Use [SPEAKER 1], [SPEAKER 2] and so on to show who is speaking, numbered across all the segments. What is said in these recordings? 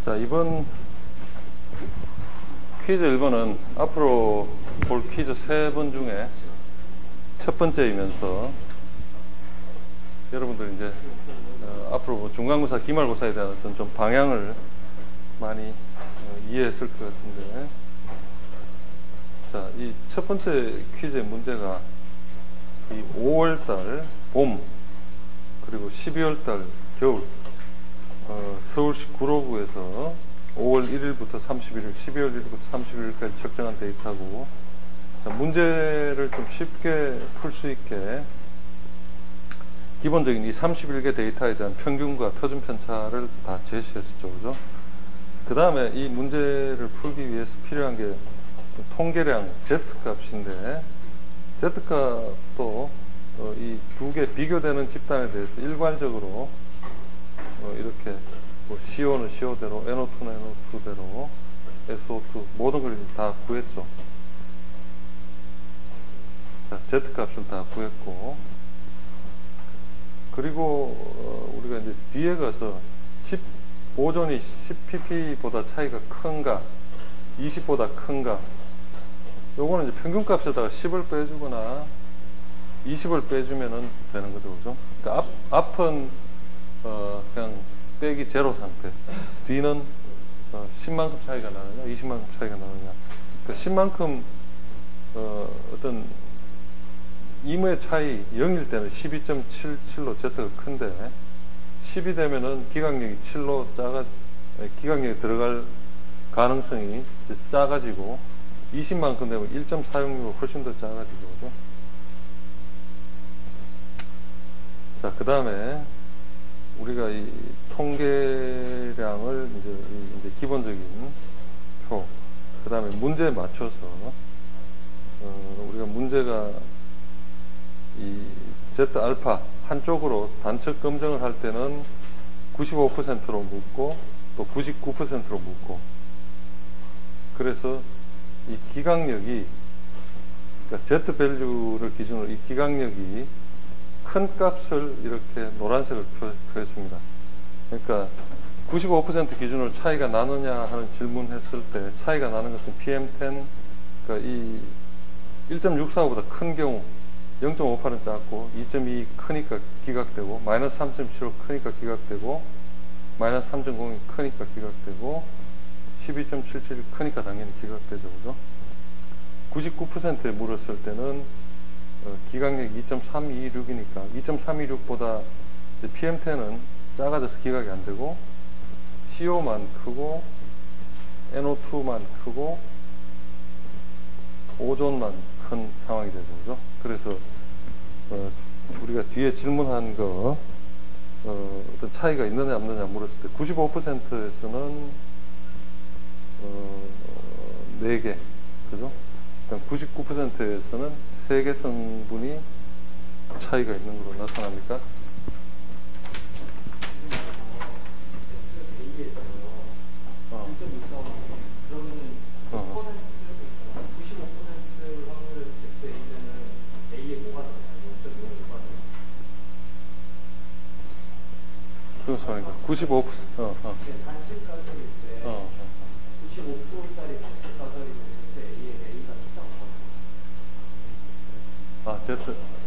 [SPEAKER 1] 자, 이번 퀴즈 1번은 앞으로 볼 퀴즈 3번 중에 첫 번째이면서 여러분들 이제 앞으로 뭐 중간고사, 기말고사에 대한 어떤 좀 방향을 많이 이해했을 것 같은데, 자, 이 첫 번째 퀴즈의 문제가 이 5월달 봄 그리고 12월달 겨울 서울시 구로구에서 5월 1일부터 31일, 12월 1일부터 31일까지 측정한 데이터고, 자, 문제를 좀 쉽게 풀 수 있게 기본적인 이 31개 데이터에 대한 평균과 표준 편차를 다 제시했었죠, 그죠? 그 다음에 이 문제를 풀기 위해서 필요한 게 통계량 Z값인데, Z값도 이 두 개 비교되는 집단에 대해서 일괄적으로 이렇게 뭐 CO 는 CO대로, NO2는 NO2대로, SO2 모든 걸 다 구했죠. 자, Z값을 다 구했고, 그리고 우리가 이제 뒤에 가서 오존이 10pp보다 차이가 큰가 20보다 큰가, 요거는 이제 평균값에다가 10을 빼주거나 20을 빼주면은 되는 거죠, 그죠? 그러니까 앞은 그냥 빼기 제로 상태, 뒤는 10만큼 차이가 나느냐 20만큼 차이가 나느냐. 그러니까 10만큼 어떤 임의 차이 0일 때는 12.77로 Z가 큰데, 10이 되면은 기각력이 7로 기각력이 들어갈 가능성이 작아지고, 20만큼 되면 1.46로 훨씬 더 작아지죠, 그죠? 자, 그 다음에 우리가 이 통계량을 이제 기본적인 표, 그 다음에 문제에 맞춰서 우리가 문제가 이 Z 알파 한쪽으로 단측 검증을 할 때는 95%로 묻고 또 99%로 묻고, 그래서 이 기각력이, 그러니까 Z 밸류를 기준으로 이 기각력이 큰 값을 이렇게 노란색을 표했습니다. 그러니까 95% 기준으로 차이가 나느냐 하는 질문했을 때 차이가 나는 것은 PM10, 그러니까 이 1.645보다 큰 경우 0.58은 작고, 2.2 크니까 기각되고, 마이너스 3.75 크니까 기각되고, 마이너스 3.0이 크니까 기각되고, 12.77 크니까 당연히 기각되죠, 그죠? 99%에 물었을 때는 기각력이 2.326이니까 2.326보다 PM10은 작아져서 기각이 안 되고, CO만 크고, NO2만 크고, 오존만 큰 상황이 되죠, 그죠? 그래서 우리가 뒤에 질문한 거 어떤 차이가 있느냐 없느냐 물었을 때 95%에서는 4개, 그죠? 99%에서는 3개 성분이 차이가 있는 걸로 나타납니까? 그건 소리니까 95%.
[SPEAKER 2] 단측 가설일 때 95%짜리 단측 가설이 됐을 때 A가 숫자가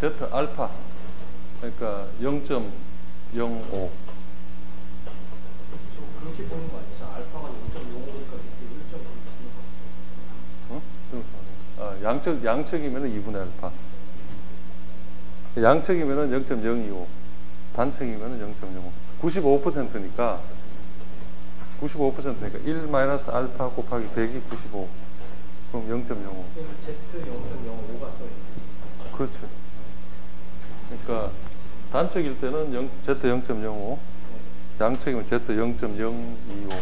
[SPEAKER 1] Z 알파, 그러니까 0.05.
[SPEAKER 2] 그렇게 보는 거 아니죠? 알파가 0.05니까 이게 1.5
[SPEAKER 1] 응? 양측이면은 2분의 알파. 양측이면은 0.025. 단측이면은 0.05. 95%니까 1-알파 곱하기 100이 95. 그럼 0.05.
[SPEAKER 2] Z 0.05가 써있는.
[SPEAKER 1] 그렇죠. 그러니까 단측일 때는 Z 0.05, 양측이면 Z 0.025.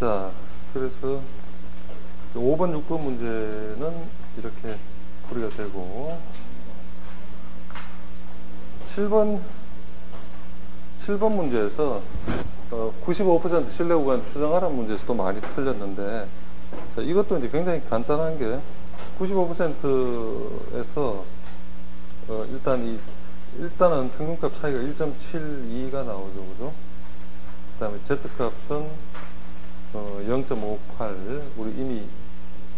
[SPEAKER 1] 자, 그래서 5번, 6번 문제는 이렇게 풀이가 되고, 7번 문제에서 95% 신뢰 구간 추정하라는 문제에서도 많이 틀렸는데, 자, 이것도 이제 굉장히 간단한 게 95%에서 일단은 평균값 차이가 1.72가 나오죠, 그죠? 그 다음에 Z값은 0.58, 우리 이미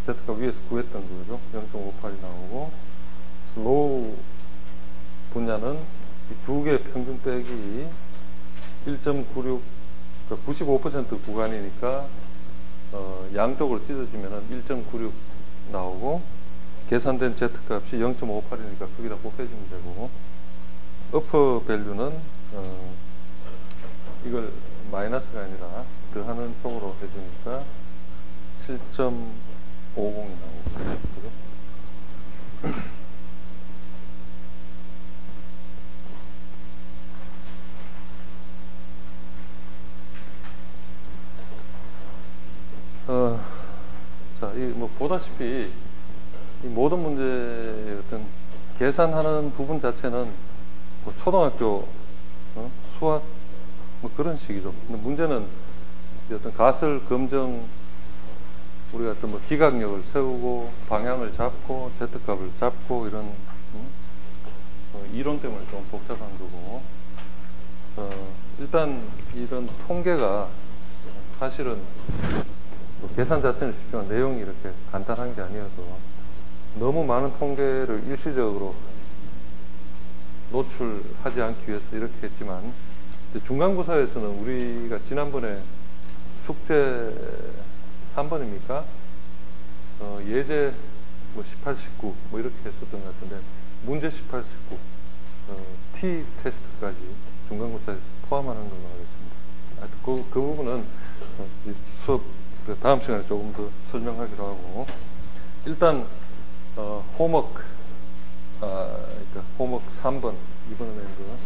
[SPEAKER 1] Z값 위에서 구했던 거죠. 0.58이 나오고, 로우 분야는 이 두 개의 평균 빼기 1.96, 그러니까 95% 구간이니까 양쪽으로 찢어지면은 1.96 나오고, 계산된 Z값이 0.58이니까 거기다 곱해주면 되고, 어퍼 밸류는 이걸 마이너스가 아니라 더하는 쪽으로 해주니까 7.50이 나오고, 그죠? 자, 뭐 보다시피 이 모든 문제의 어떤 계산하는 부분 자체는 뭐 초등학교 수학 뭐 그런 식이죠. 근데 문제는 어떤 가설 검정, 우리가 어떤 뭐 기각력을 세우고 방향을 잡고 Z값을 잡고 이런 이론 때문에 좀 복잡한 거고, 일단 이런 통계가 사실은 뭐 계산 자체는 쉽지만 내용이 이렇게 간단한 게 아니어서 너무 많은 통계를 일시적으로 노출하지 않기 위해서 이렇게 했지만, 중간고사에서는 우리가 지난번에 숙제 3번입니까? 예제 뭐 18, 19 뭐 이렇게 했었던 것 같은데, 문제 18, 19 T 테스트까지 중간고사에서 포함하는 걸로 하겠습니다. 하여튼 그 부분은 이 수업 다음 시간에 조금 더 설명하기로 하고, 일단 홈워크, 그러니까 홈워크 3번 이번에 낸 거.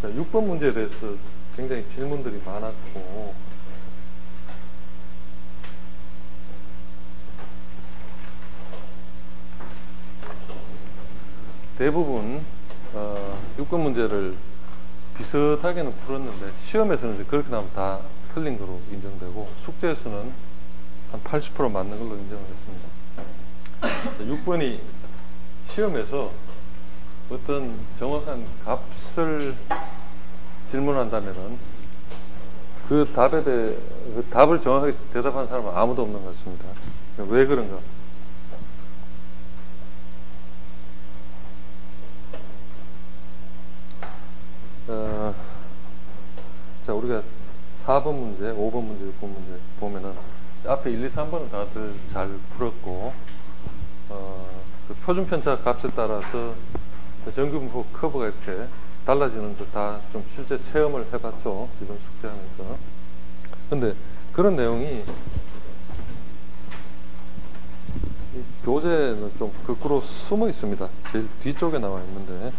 [SPEAKER 1] 자, 6번 문제에 대해서 굉장히 질문들이 많았고, 대부분 6번 문제를 비슷하게는 풀었는데, 시험에서는 이제 그렇게 나오면 다 틀린 거로 인정되고, 숙제에서는 한 80% 맞는 걸로 인정을 했습니다. 6번이 시험에서 어떤 정확한 값을 질문한다면은 그 답을 정확하게 대답한 사람은 아무도 없는 것 같습니다. 왜 그런가? 자, 우리가 4번 문제, 5번 문제, 6번 문제 보면은 앞에 1, 2, 3번은 다들 잘 풀었고, 그 표준편차 값에 따라서 정규분포 커브가 이렇게 달라지는 거 다 좀 실제 체험을 해봤죠, 이번 숙제하면서. 근데 그런 내용이 이 교재는 좀 거꾸로 숨어 있습니다. 제일 뒤쪽에 나와 있는데,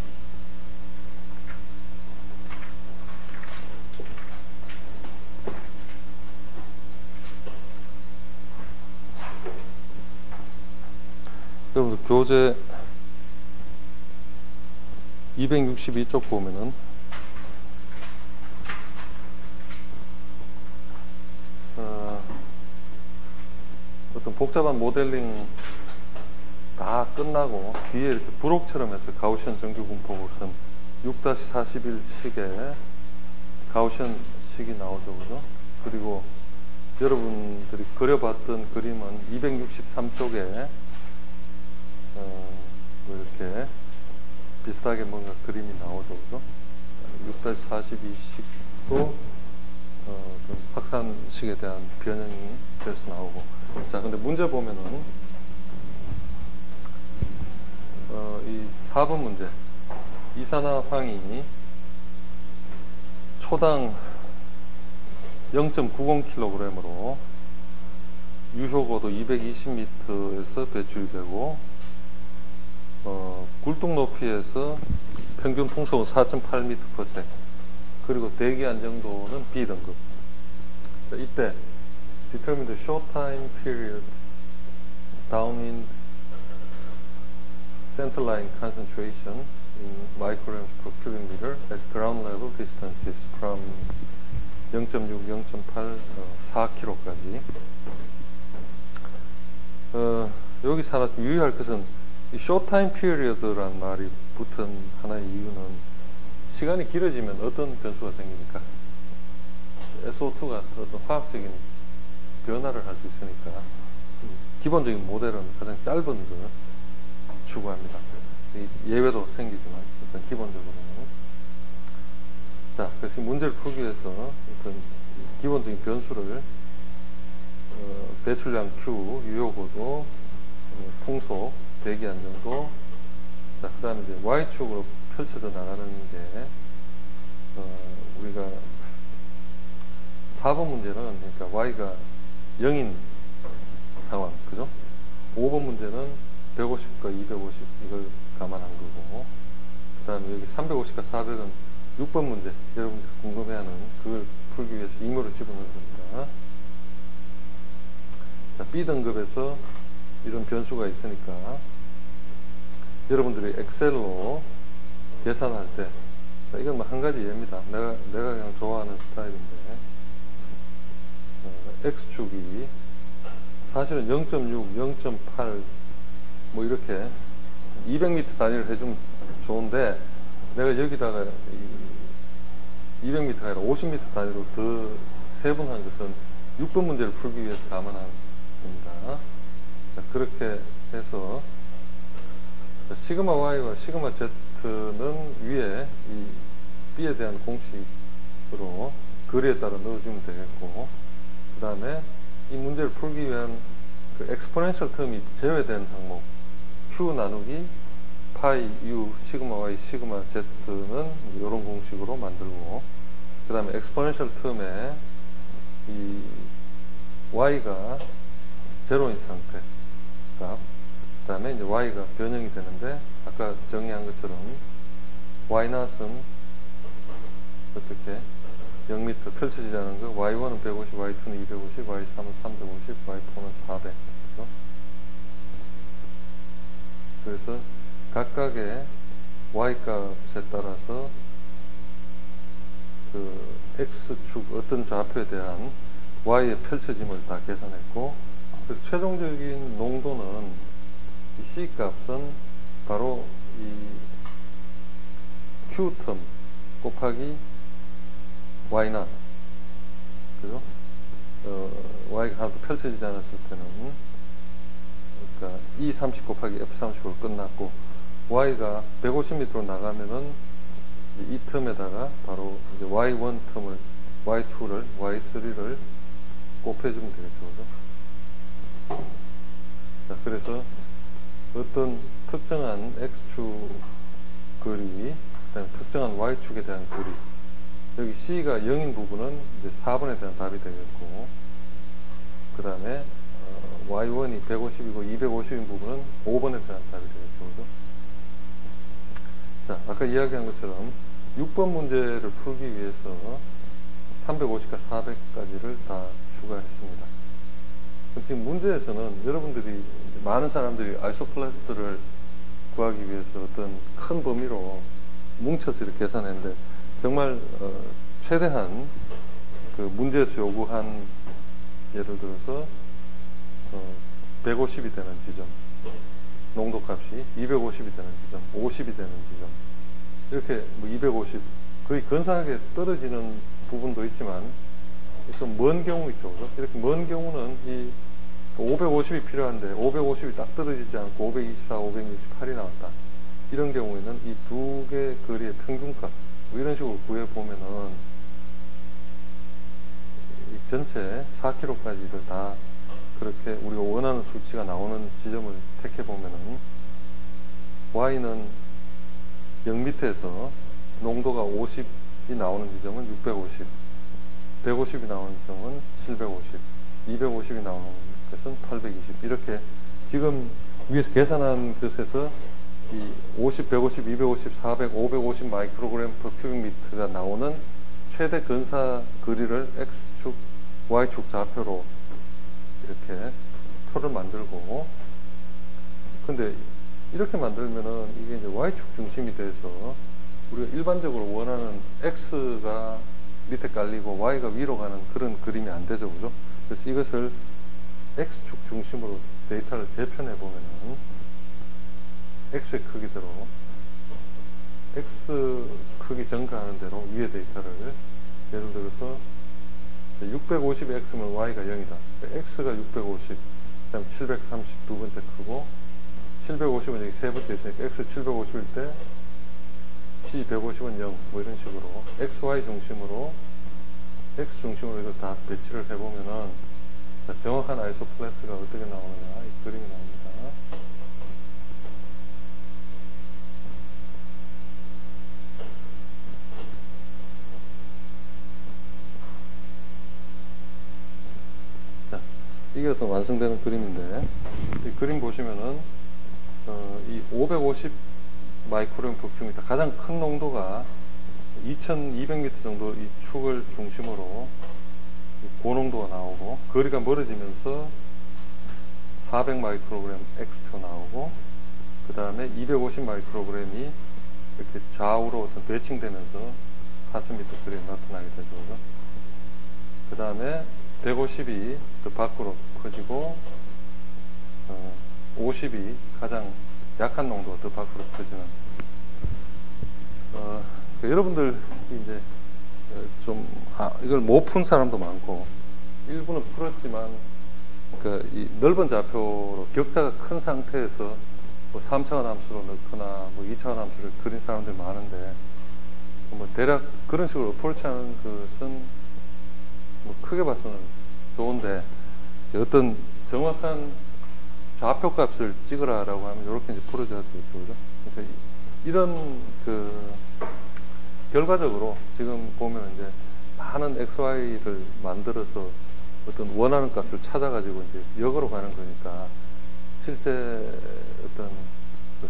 [SPEAKER 1] 여러분들 교재 262쪽 보면은 어떤 복잡한 모델링 다 끝나고 뒤에 이렇게 부록처럼 해서 가우시언 정규분포 곡선 6-41식의 가우시언 식이 나오죠, 그죠? 그리고 여러분들이 그려봤던 그림은 263쪽에 이렇게 비슷하게 뭔가 그림이 나오죠, 그죠? 6-42식도 확산식에 대한 변형이 돼서 나오고. 자, 근데 문제 보면은 이 4번 문제, 이산화황이 초당 0.90kg으로 유효고도 220m에서 배출이 되고, 굴뚝 높이에서 평균 풍속은 4.8m/s, 그리고 대기 안정도는 B등급. 자, 이때 determine the short time period downwind centerline concentration in micrograms per cubic meter at ground level distances from 유의할 것은 이 short-time period라는 말이 붙은 하나의 이유는 시간이 길어지면 어떤 변수가 생깁니까? SO2가 어떤 화학적인 변화를 할 수 있으니까 기본적인 모델은 가장 짧은 걸 추구합니다. 예외도 생기지만 일단 기본적으로는. 자, 그래서 문제를 풀기 위해서 어떤 기본적인 변수를 배출량 Q, 유효고도, 풍속, 대기 안정도, 자, 그 다음에 이제 Y축으로 펼쳐져 나가는 게, 우리가 4번 문제는, 그러니까 Y가 0인 상황, 그죠? 5번 문제는 150과 250, 이걸 감안한 거고, 그 다음에 여기 350과 400은 6번 문제, 여러분들 궁금해하는 그걸 풀기 위해서 임의로 집어넣은 겁니다. 자, B등급에서 이런 변수가 있으니까 여러분들이 엑셀로 계산할 때, 자, 이건 뭐 한 가지 예입니다. 내가 그냥 좋아하는 스타일인데, X축이 사실은 0.6, 0.8 뭐 이렇게 200m 단위를 해주면 좋은데, 내가 여기다가 200m가 아니라 50m 단위로 더 세분한 것은 6번 문제를 풀기 위해서 감안한 겁니다. 자, 그렇게 해서 시그마 Y와 시그마 Z는 위에 이 B에 대한 공식으로 거리에 따라 넣어주면 되겠고, 그 다음에 이 문제를 풀기 위한 그 엑스포넨셜 텀이 제외된 항목 Q 나누기 파이 U 시그마 Y 시그마 Z는 이런 공식으로 만들고, 그 다음에 엑스포넨셜 텀에 이 Y가 제로인 상태 값, 그 다음에 이제 Y가 변형이 되는데, 아까 정의한 것처럼 Y0은 어떻게 0m 펼쳐지지 않은 거, Y1은 150, Y2는 250, Y3은 350, Y4는 400. 그렇죠? 그래서 각각의 Y 값에 따라서 그 X축 어떤 좌표에 대한 Y의 펼쳐짐을 다 계산했고, 그래서 최종적인 농도는 이 C 값은 바로 이 Q 텀 곱하기 Y0, 그죠? Y가 하나도 펼쳐지지 않았을 때는, 그러니까 E30 곱하기 F30으로 끝났고, Y가 150m로 나가면은 이 텀에다가 바로 이제 Y1 텀을, Y2를, Y3를 곱해주면 되겠죠, 그죠? 자, 그래서 어떤 특정한 X축 거리, 그다음에 특정한 Y축에 대한 거리, 여기 C가 0인 부분은 이제 4번에 대한 답이 되겠고, 그 다음에 Y1이 150이고 250인 부분은 5번에 대한 답이 되겠죠, 그죠? 자, 아까 이야기한 것처럼 6번 문제를 풀기 위해서 350과 400까지를 다 추가했습니다. 지금 문제에서는 여러분들이, 많은 사람들이 아이소클래스를 구하기 위해서 어떤 큰 범위로 뭉쳐서 이렇게 계산했는데, 정말 최대한 그 문제에서 요구한, 예를 들어서 150이 되는 지점, 농도값이 250이 되는 지점, 50이 되는 지점, 이렇게 뭐 250, 거의 근사하게 떨어지는 부분도 있지만 좀 먼 경우 있죠, 그죠? 이렇게 먼 경우는 이 550이 필요한데 550이 딱 떨어지지 않고 524, 568이 나왔다. 이런 경우에는 이 두 개 거리의 평균값, 뭐 이런 식으로 구해보면은 이 전체 4km까지를 다 그렇게 우리가 원하는 수치가 나오는 지점을 택해보면은 Y는 0m에서 농도가 50이 나오는 지점은 650, 150이 나오는 지점은 750, 250이 나오는 것은 820, 이렇게 지금 위에서 계산한 것에서 이 50, 150, 250, 400, 550 마이크로그램 per 큐빅미터가 나오는 최대 근사 거리를 X축, Y축 좌표로 이렇게 표를 만들고, 근데 이렇게 만들면은 이게 이제 Y축 중심이 돼서 우리가 일반적으로 원하는 X가 밑에 깔리고 Y가 위로 가는 그런 그림이 안 되죠, 그죠? 그래서 이것을 X축 중심으로 데이터를 재편해 보면은 X의 크기대로 X 크기 증가하는 대로 위의 데이터를 예를 들어서 650의 X면 Y가 0이다. X가 650, 그 다음 730 두 번째 크고 750은 여기 세 번째 있으니까 X 750일 때 C 150은 0, 뭐 이런 식으로 XY 중심으로 X 중심으로 이걸 다 배치를 해보면은 자, 정확한 아이소플렉스가 어떻게 나오느냐 이 그림이 나옵니다. 자, 이게 어떤 완성되는 그림인데 이 그림 보시면은 이 550 마이크로그램 북중이다. 가장 큰 농도가 2200m 정도 이 축을 중심으로 고농도가 나오고 거리가 멀어지면서 400 마이크로그램 X표 나오고 그 다음에 250 마이크로그램이 이렇게 좌우로 어떤 배칭되면서 40m 거리에 나타나게 되죠. 그 다음에 150이 더 밖으로 커지고 50이 가장 약한 농도가 더 밖으로 커지는 여러분들 이제 좀 이걸 못 푼 사람도 많고 일부는 풀었지만 이 넓은 좌표로 격자가 큰 상태에서 뭐 3차원 함수로 넣거나 뭐 2차원 함수를 그린 사람들이 많은데 뭐 대략 그런 식으로 어프로치하는 것은 뭐 크게 봐서는 좋은데 어떤 정확한 좌표 값을 찍으라라고 하면 이렇게 이제 풀어줘야 되겠죠, 그죠? 그러니까 이런 결과적으로 지금 보면 이제 많은 XY를 만들어서 어떤 원하는 값을 찾아가지고 이제 역으로 가는 거니까 실제 어떤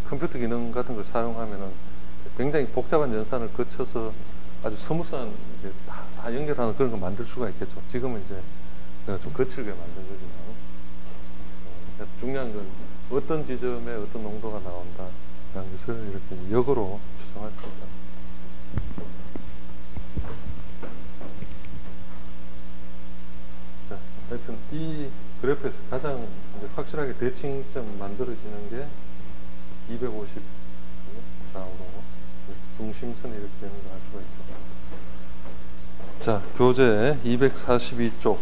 [SPEAKER 1] 컴퓨터 기능 같은 걸 사용하면은 굉장히 복잡한 연산을 거쳐서 아주 스무스한 이제 다 연결하는 그런 걸 만들 수가 있겠죠. 지금은 이제 좀 거칠게 만든 거지만 중요한 건 어떤 지점에 어떤 농도가 나온다라는 것을 이렇게 역으로 추정할 수 있다. 자, 하여튼 이 그래프에서 가장 이제 확실하게 대칭점 만들어지는 게 250 좌우로 중심선이 이렇게 되는 걸 알 수가 있죠. 자, 교재 242쪽.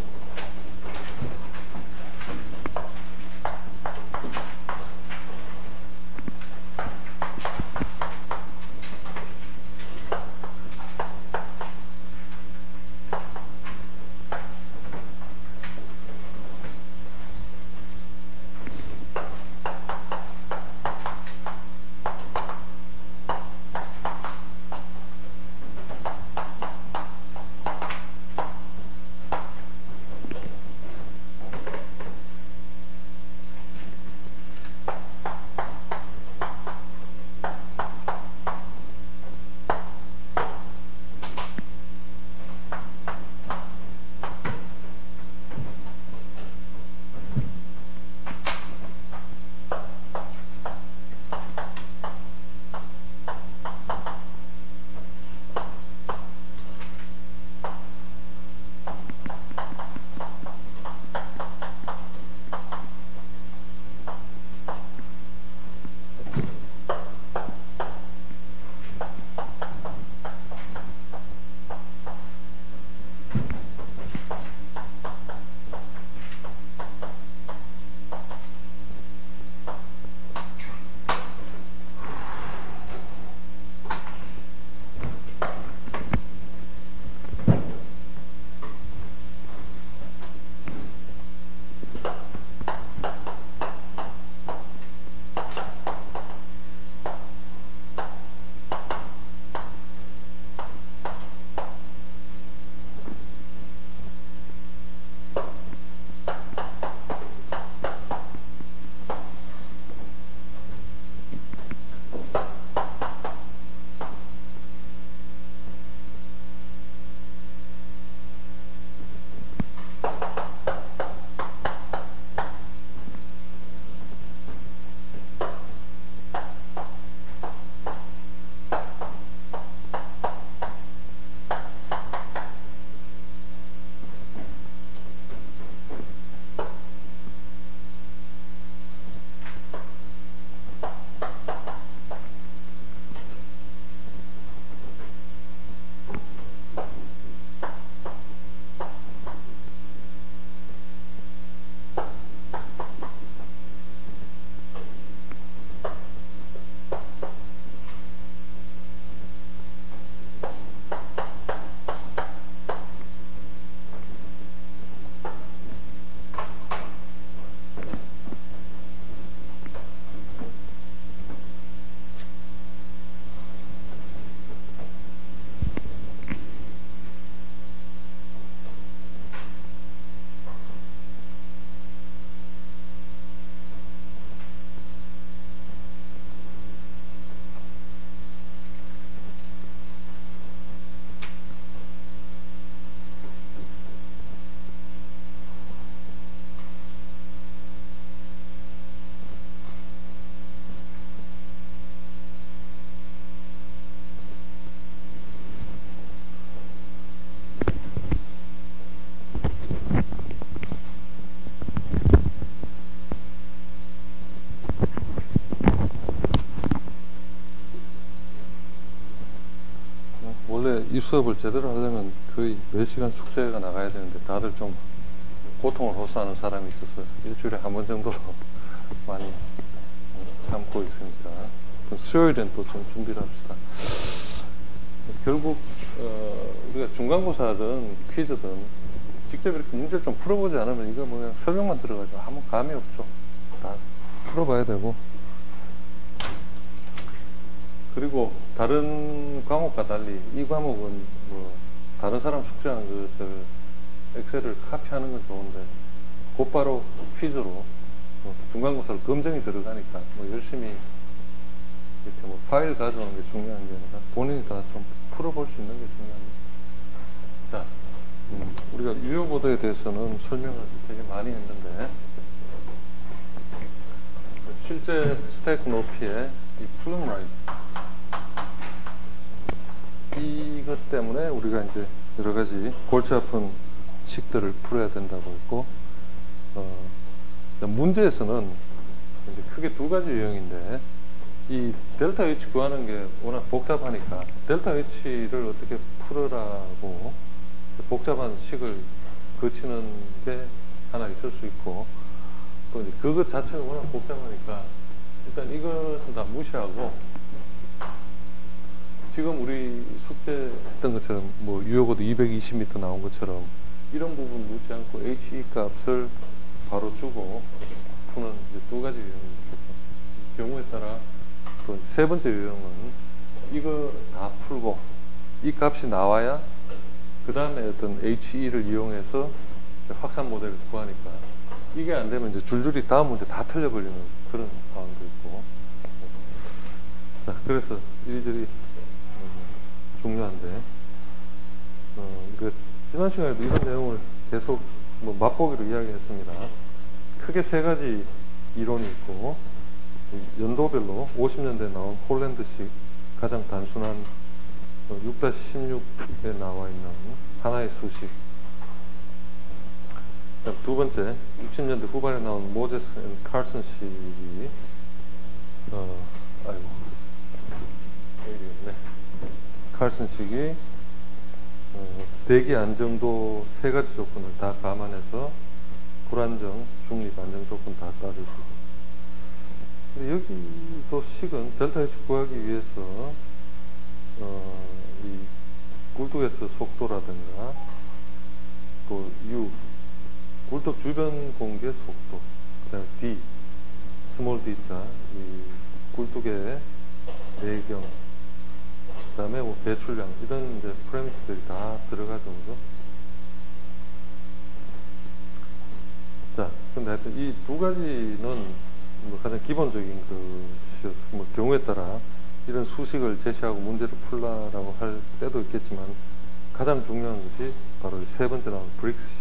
[SPEAKER 1] 수업을 제대로 하려면 거의 몇 시간 숙제가 나가야 되는데 다들 좀 고통을 호소하는 사람이 있어서 일주일에 한 번 정도로 많이 참고 있으니까 수요일엔 또 좀 준비를 합시다. 결국 우리가 중간고사든 퀴즈든 직접 이렇게 문제를 좀 풀어보지 않으면 이거 뭐 그냥 설명만 들어가지고 아무 감이 없죠. 다 풀어봐야 되고, 그리고 다른 과목과 달리 이 과목은 뭐 다른 사람 숙제하는 것을 엑셀을 카피하는 건 좋은데 곧바로 퀴즈로 중간고사로 검증이 들어가니까 뭐 열심히 이렇게 뭐 파일 가져오는 게 중요한 게 아니라 본인이 다 좀 풀어볼 수 있는 게 중요합니다. 자, 우리가 유효보도에 대해서는 설명을 되게 많이 했는데 실제 스테이크 높이의 이 플룸 라이즈, 이것 때문에 우리가 이제 여러 가지 골치 아픈 식들을 풀어야 된다고 했고, 문제에서는 이제 크게 두 가지 유형인데, 이 델타 H 구하는 게 워낙 복잡하니까 델타 H를 어떻게 풀으라고 복잡한 식을 거치는 게 하나 있을 수 있고, 또 이제 그것 자체가 워낙 복잡하니까 일단 이것은 다 무시하고, 지금 우리 숙제 했던 것처럼 뭐 유효고도 220m 나온 것처럼 이런 부분 묻지 않고 HE 값을 바로 주고 푸는 이제 두 가지 유형이 있겠죠. 경우에 따라 또 세 번째 유형은 이거 다 풀고 이 값이 나와야 그 다음에 어떤 HE를 이용해서 확산 모델을 구하니까 이게 안 되면 이제 줄줄이 다음 문제 다 틀려버리는 그런 상황도 있고. 자, 그래서 이리저리 중요한데, 지난 시간에도 이런 내용을 계속 뭐 맛보기로 이야기했습니다. 크게 세 가지 이론이 있고, 연도별로 50년대에 나온 홀랜드식 가장 단순한 6-16에 나와 있는 하나의 수식. 두 번째, 60년대 후반에 나온 모제스 앤 칼슨 식이, 칼슨 식이 대기 안정도 세 가지 조건을 다 감안해서 불안정, 중립, 안정 조건 다 따져주고. 여기도 식은 델타 H 구하기 위해서 이 굴뚝에서 속도라든가 또 U, 굴뚝 주변 공기 속도, 그 다음에 D, 스몰 D자, 이 굴뚝의 내경, 그 다음에 뭐 배출량, 이런 이제 파라미터들이 다 들어가죠. 그죠? 자, 근데 하여튼 이 두 가지는 뭐 가장 기본적인 것이어서 뭐 경우에 따라 이런 수식을 제시하고 문제를 풀라라고 할 때도 있겠지만, 가장 중요한 것이 바로 세 번째 나온 브릭스식.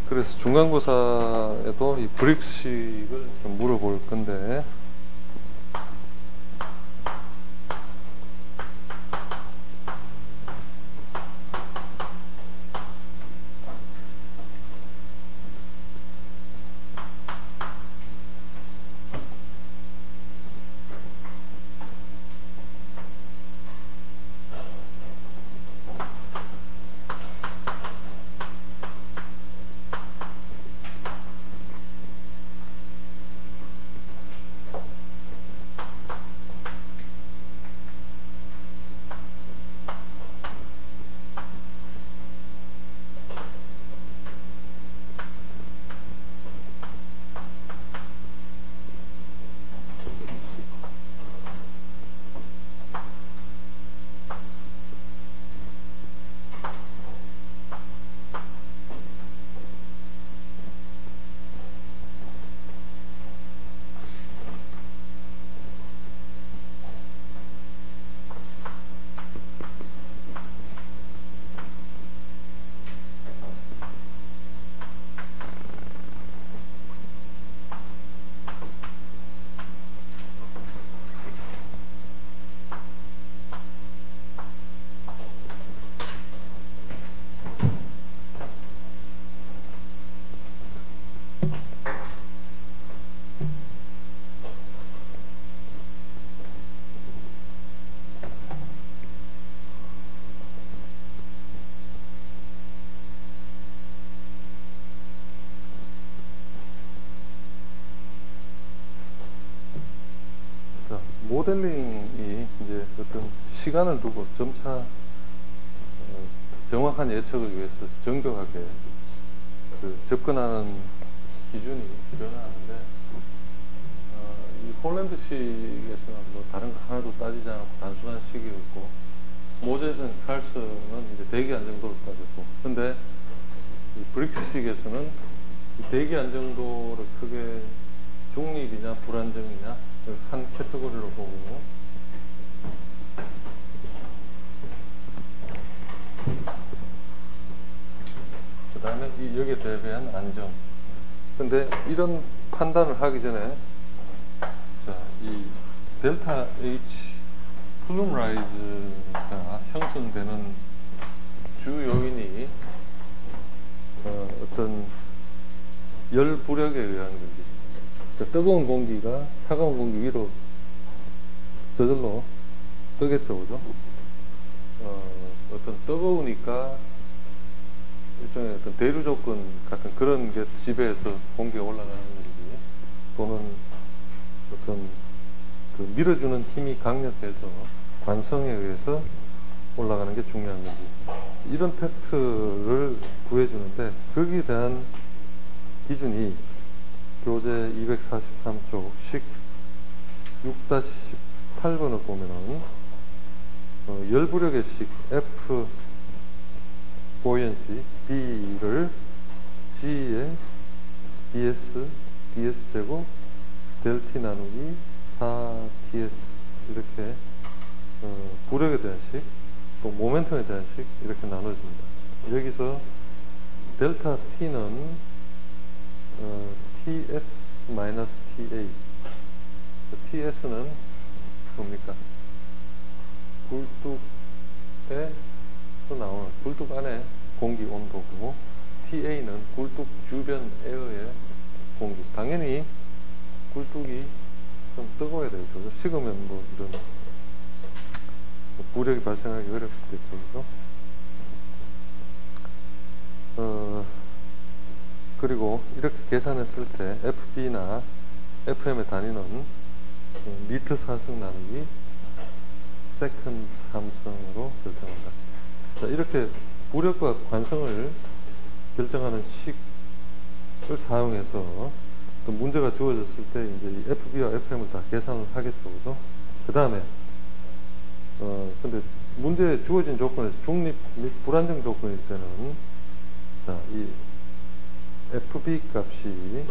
[SPEAKER 1] 그래서 중간고사에도 이 브릭스식을 좀 물어볼 건데, 모델링이 이제 어떤 시간을 두고 점차 정확한 예측을 위해서 정교하게 그 접근하는 기준이 변화하는데, 이 홀랜드식에서는 뭐 다른 거 하나도 따지지 않고 단순한 식이었고, 모제슨, 칼슨은 이제 대기 안정도를 따졌고, 근데 이 브릭스식에서는 이 대기 안정도를 크게 중립이냐 불안정이냐 한 카테고리로 보고, 그 다음에 여기에 대비한 안정. 근데 이런 판단을 하기 전에, 자, 이 델타 H 플룸 라이즈가 형성되는 주 요인이 어떤 열 부력에 의한 건지, 그러니까 뜨거운 공기가 차가운 공기 위로 저절로 뜨겠죠, 그죠? 어떤 뜨거우니까 일종의 어떤 대류 조건 같은 그런 게 지배해서 공기가 올라가는 건지, 또는 어떤 그 밀어주는 힘이 강력해서 관성에 의해서 올라가는 게 중요한 건지, 이런 팩트를 구해주는데, 거기에 대한 기준이 교재 243쪽 식 6-18번을 보면은 열부력의 식 F buoyancy B를 G에 ds 제곱 델 T 나누기 4ds 이렇게 부력에 대한 식, 또 모멘텀에 대한 식 이렇게 나눠집니다. 여기서 델타 T는 TS-TA, TS는 뭡니까? 굴뚝에서 나오는, 굴뚝 안에 공기 온도고, TA는 굴뚝 주변 에어의 공기. 당연히 굴뚝이 좀 뜨거워야 되겠죠. 식으면 뭐 이런 부력이 발생하기 어렵겠죠. 그리고 이렇게 계산했을 때 FB나 FM의 단위는 미터 사승 나누기 세컨드 함성으로 결정한다. 자, 이렇게 부력과 관성을 결정하는 식을 사용해서 또 문제가 주어졌을 때 이제 이 FB와 FM을 다 계산을 하겠죠, 그죠? 그 다음에 근데 문제에 주어진 조건에서 중립 및 불안정 조건일 때는, 자, 이 FB 값이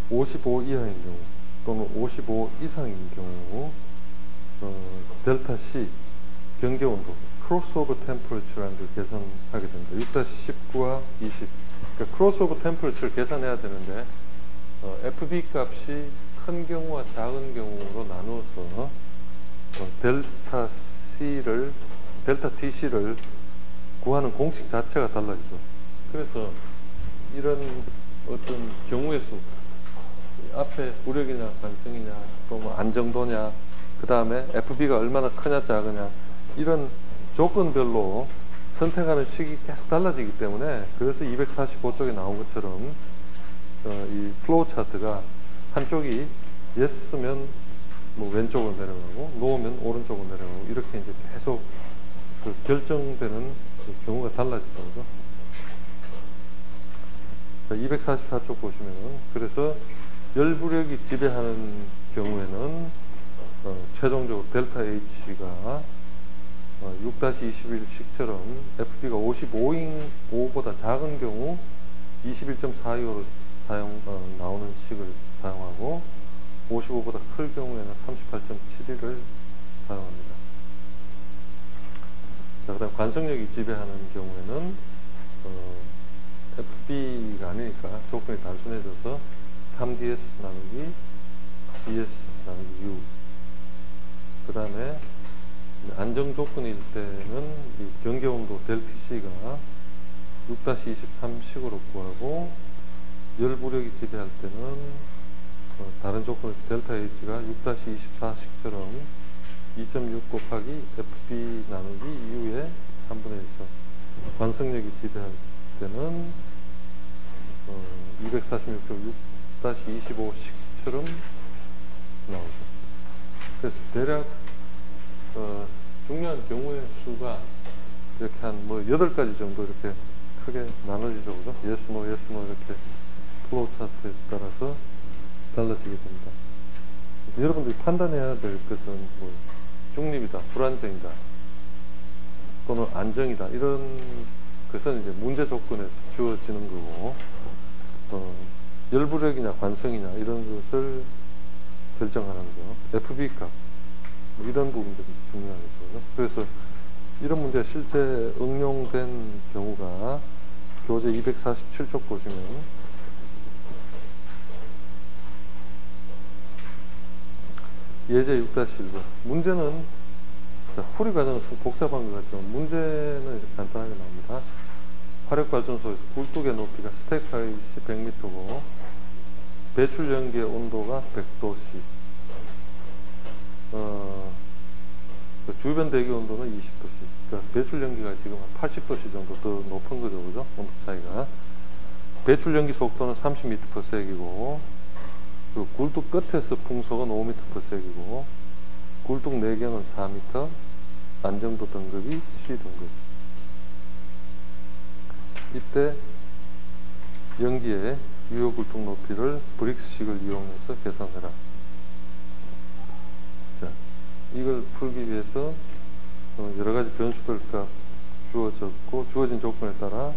[SPEAKER 1] 55 이하인 경우 또는 55 이상인 경우 델타 C 경계 온도 크로스오버 템퍼러처라는 걸 계산하게 됩니다. 6-19와 20. 그러니까 크로스오버 템퍼러처를 계산해야 되는데 FB 값이 큰 경우와 작은 경우로 나누어서 델타 TC를 구하는 공식 자체가 달라지죠. 그래서 이런 어떤 경우의 수, 앞에 부력이냐 관성이냐 또 뭐 안정도냐, 그 다음에 FB가 얼마나 크냐 작으냐, 이런 조건별로 선택하는 식이 계속 달라지기 때문에, 그래서 245쪽에 나온 것처럼 이 플로우 차트가 한쪽이 yes면 뭐 왼쪽으로 내려가고 no면 오른쪽으로 내려가고, 이렇게 이제 계속 그 결정되는 그 경우가 달라지더라고요. 자, 244쪽 보시면은, 그래서 열부력이 지배하는 경우에는 최종적으로 델타 H가 6-21식처럼 FB가 55보다 작은 경우 21.42호로 나오는 식을 사용하고, 55보다 클 경우에는 38.71을 사용합니다. 자, 그 다음 관성력이 지배하는 경우에는 FB가 아니니까 조건이 단순해져서 3ds 나누기 ds 나누기 u. 그 다음에 안정 조건일 때는 이 경계온도 ΔTC가 6-23식으로 구하고, 열부력이 지배할 때는 다른 조건을 델타 H가 6-24식처럼 2.6 곱하기 FB 나누기 U의 3분의 1서, 관성력이 지배할 때는 246쪽 6-25식처럼 나오죠. 그래서 대략 중요한 경우의 수가 이렇게 한 뭐 8가지 정도 이렇게 크게 나눠지죠. 그죠? yes, no, yes, no 이렇게 플로우 차트에 따라서 달라지게 됩니다. 여러분들이 판단해야 될 것은 뭐 중립이다, 불안정이다, 또는 안정이다 이런 것은 이제 문제 조건에서 주어지는 거고, 열부력이냐 관성이냐 이런 것을 결정하는 거, FB 값 뭐 이런 부분들이 중요하겠죠. 그래서 이런 문제가 실제 응용된 경우가 교재 247쪽 보시면 예제 6-1번 문제는 풀이 과정은 좀 복잡한 것 같지만 문제는 이렇게 간단하게 나옵니다. 화력발전소에서 굴뚝의 높이가 스택 하이트 100m고 배출 연기의 온도가 100도씨, 그 주변 대기 온도는 20도씨. 그러니까 배출 연기가 지금 한 80도씨 정도 더 높은 거죠, 그죠? 온도 차이가. 배출 연기 속도는 30m/s이고, 그 굴뚝 끝에서 풍속은 5m/s이고, 굴뚝 내경은 4m, 안정도 등급이 C등급. 이때 연기의 유효 굴뚝 높이를 브릭스식을 이용해서 계산해라. 자, 이걸 풀기 위해서 여러 가지 변수들 값 주어졌고, 주어진 조건에 따라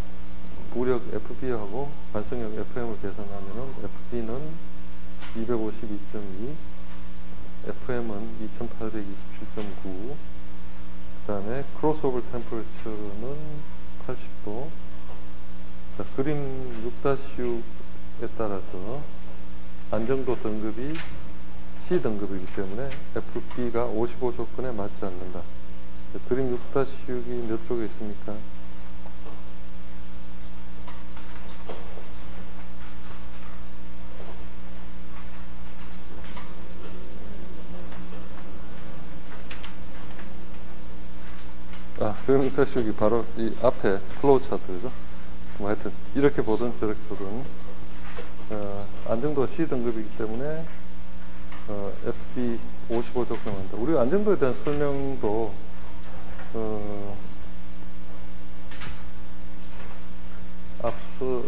[SPEAKER 1] 부력 FB하고 관성력 FM을 계산하면은 FB는 252.2, FM은 2827.9, 그 다음에 크로스오버 템퍼레처는 80도. 자, 그림 6-6에 따라서 안정도 등급이 C등급이기 때문에 FB가 55 조건에 맞지 않는다. 자, 그림 6-6이 몇 쪽에 있습니까? 그림 6-6이 바로 이 앞에 플로우 차트죠. 뭐 하여튼 이렇게 보든 저렇게 보든 안정도가 C등급이기 때문에 FB 55 조건에 맞는다. 우리가 안정도에 대한 설명도 앞서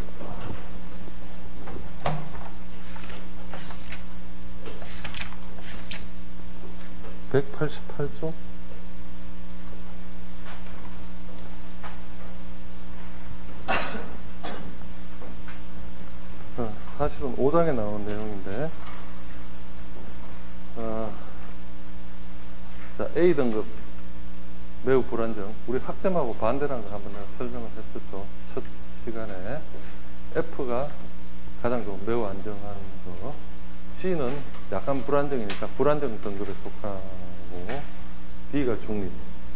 [SPEAKER 1] 188쪽? 사실은 5장에 나온 내용인데, 자, A등급 매우 불안정. 우리 학점하고 반대라는 걸 한번 내가 설명을 했었죠. 첫 시간에. F가 가장 좋은 매우 안정한 거. C는 약간 불안정이니까 불안정 등급에 속하고, D가 중립.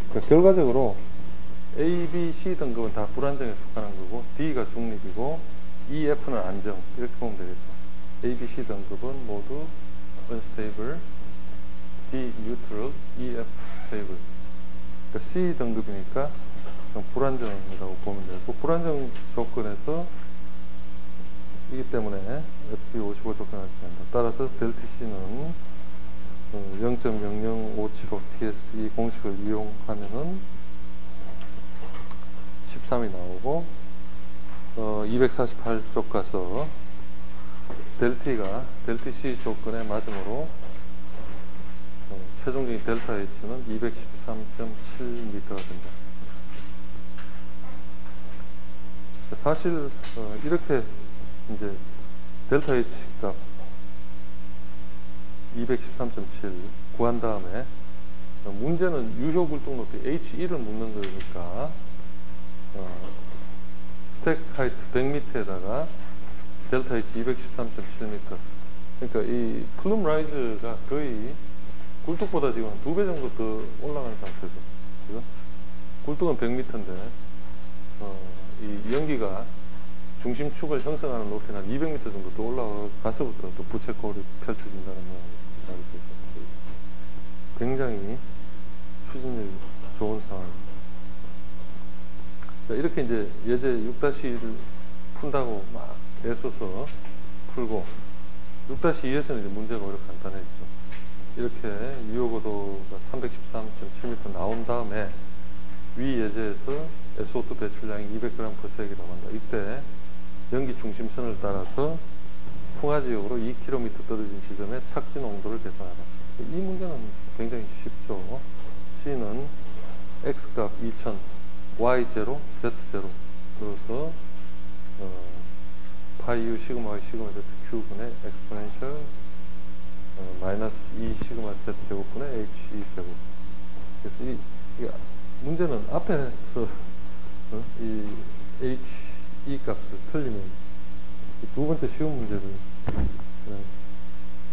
[SPEAKER 1] 그러니까 결과적으로 A, B, C 등급은 다 불안정에 속하는 거고, D가 중립이고, E, F는 안정. 이렇게 보면 되겠죠. A, B, C 등급은 모두 unstable, D, neutral, E, F, stable. 그러니까 C 등급이니까 불안정이라고 보면 되고, 불안정 조건에서 이기 때문에 FB 55 조건을 합니다. 따라서 델타 C는 0.00575 TS 이 공식을 이용하면은 13이 나오고, 248쪽 가서 델타 C 조건에 맞으므로 최종적인 델타 H는 213.7m가 된다. 사실 이렇게 이제 델타 H 값 213.7 구한 다음에 문제는 유효 굴뚝 높이 H1을 묻는 거니까 스택 하이트 100m에다가 델타 H 213.7m. 그러니까 이 플룸 라이즈가 거의 굴뚝보다 지금 한 2배 정도 더 올라간 상태죠. 그죠? 굴뚝은 100m인데 이 연기가 중심축을 형성하는 높이는 한 200m 정도 더 올라가서부터 또 부채꼴이 펼쳐진다는 말이 되죠. 굉장히 추진력이 좋은 상황입니다. 자, 이렇게 이제 예제 6-1을 푼다고 막 애써서 풀고 6-2에서는 이제 문제가 오히려 간단해지죠. 이렇게 유효고도가 313.7m 나온 다음에 위 예제에서 SO2 배출량이 200g/s이라고 한다. 이때 연기 중심선을 따라서 풍화지역으로 2km 떨어진 지점의 착지 농도를 계산하라. 이 문제는 굉장히 쉽죠. C는 X값 2000, Y0, Z0 그래서 파이 U 시그마 Y 시그마 Z Q분의 엑스포넨셜 마이너스 2 시그마 Z 제곱분의 H E 제곱. 그래서 이 문제는 앞에서 이 H E 값을 틀리면 두 번째 쉬운 문제를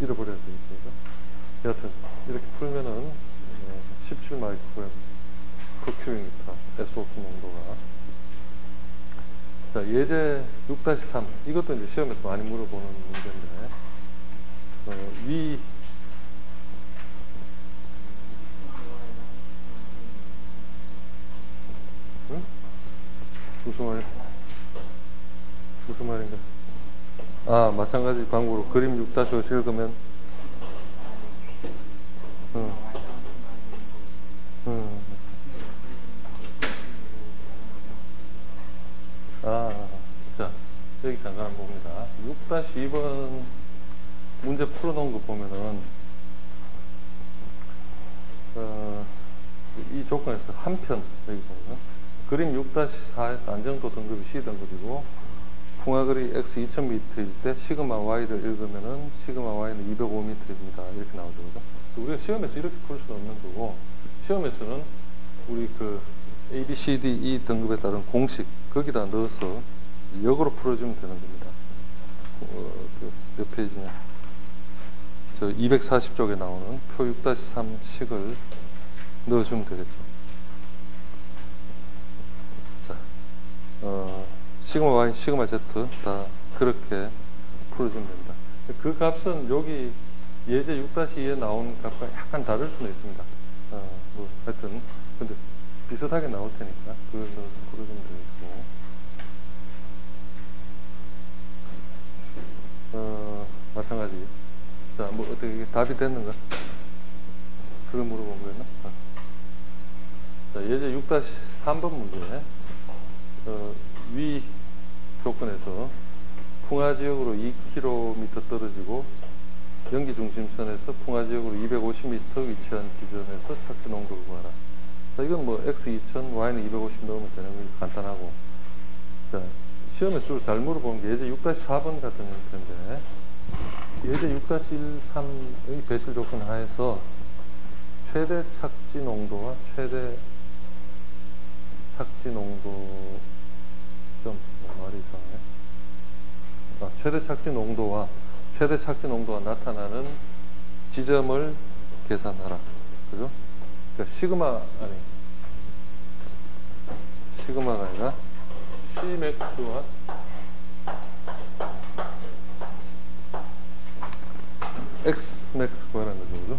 [SPEAKER 1] 잃어버려야 되겠습니다. 여하튼 이렇게 풀면은 17 마이크로그램 per 큐빅미터 SO2 농도가. 자, 예제 6-3 이것도 이제 시험에서 많이 물어보는 문제인데 위 응? 무슨 말인가? 아, 마찬가지 광고로 그림 6-5 읽으면 자, 여기 잠깐 봅니다. 6-2번 문제 풀어놓은 거 보면은 이 조건에서 한편 여기 보면 그림 6-4에서 안정도 등급이 C 등급이고 풍화거리 X 2000m일 때 시그마 Y를 읽으면은 시그마 Y는 205m입니다. 이렇게 나오죠. 그죠? 우리가 시험에서 이렇게 풀 수는 없는 거고, 시험에서는 우리 그 A, B, C, D, E 등급에 따른 공식 거기다 넣어서 역으로 풀어주면 되는 겁니다. 몇 페이지냐? 저 240쪽에 나오는 표 6-3 식을 넣어주면 되겠죠. 자, 시그마 Y, 시그마 Z 다 그렇게 풀어주면 됩니다. 그 값은 여기 예제 6-2에 나온 값과 약간 다를 수는 있습니다. 뭐 하여튼 근데 비슷하게 나올 테니까 그걸 넣어서 풀어주면 되겠고, 마찬가지. 자, 뭐 어떻게 답이 됐는가? 그걸 물어본 거였나? 자, 예제 6-3번 문제. 위 조건에서 풍화지역으로 2km 떨어지고 연기 중심선에서 풍화지역으로 250m 위치한 지점에서 착지 농도를 구하라. 자, 이건 뭐 X 2000, Y는 250 넣으면 되는 거 간단하고. 자, 시험에 주로 잘 물어보는 게 예제 6-4번 같은 형태인데, 예제 6-13의 배출 조건 하에서 최대 착지 농도와 최대 착지 농도 말이 이상하네. 최대 착지 농도와 최대 착지 농도가 나타나는 지점을 계산하라. 그죠? 그러니까 시그마가 아니라 Cmax와 Xmax 구하라는 거죠. 그죠?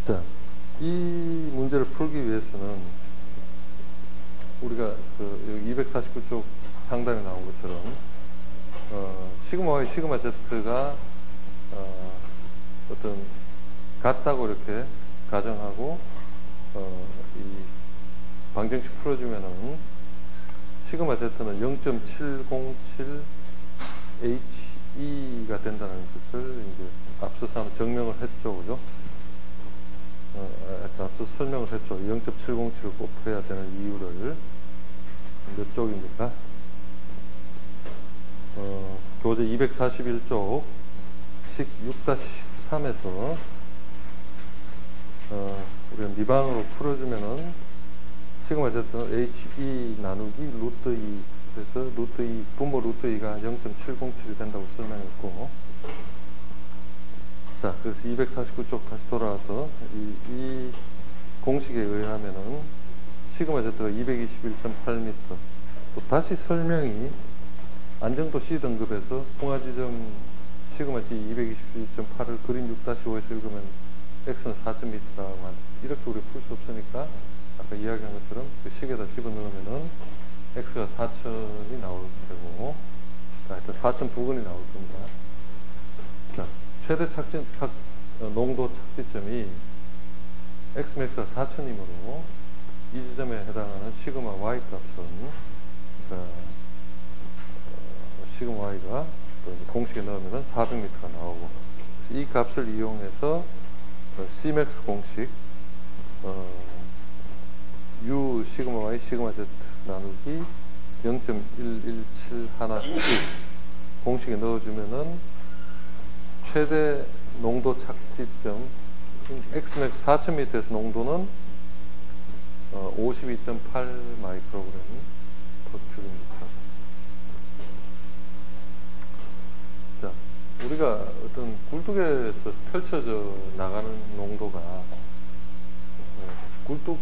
[SPEAKER 1] 자, 이 문제를 풀기 위해서는 우리가 여기 249쪽 상단에 나온 것처럼 시그마 Y, 시그마 Z가 어떤 같다고 이렇게 가정하고 이 방정식 풀어주면은 시그마 Z는 0.707 HE가 된다는 것을 이제 앞서서 한번 증명을 했죠, 그죠? 앞서 설명을 했죠. 0.707을 곱해야 되는 이유를. 몇 쪽입니까? 교재 241쪽 식 6-13에서 우리가 미방으로 풀어주면은 시그마 Z는 HE 나누기 루트 2, 그래서 루트 2, 분모 루트 2가 0.707이 된다고 설명했고, 자, 그래서 249쪽 다시 돌아와서 이 공식에 의하면은 시그마 Z가 221.8m, 또 다시 설명이 안정도 C 등급에서 풍화지점 시그마 G 221.8을 그림 6-5에서 읽으면 X는 4.m라고 한다. 이렇게 우리 풀 수 없으니까 아까 이야기한 것처럼 그 식에다 집어넣으면은 X가 4,000이 나올 테고, 하여튼 4,000 부근이 나올 겁니다. 최대 농도 착지점이 Xmax가 4000이므로 이 지점에 해당하는 시그마 Y 값은 시그마 Y가 또 이제 공식에 넣으면 400m가 나오고, 이 값을 이용해서 Cmax 공식 U 시그마 Y 시그마 Z 나누기 0.11717 공식에 넣어주면은 최대 농도 착지점 Xmax 4000m에서 농도는 52.8 마이크로그램 per 큐빅미터. 자, 우리가 어떤 굴뚝에서 펼쳐져 나가는 농도가 굴뚝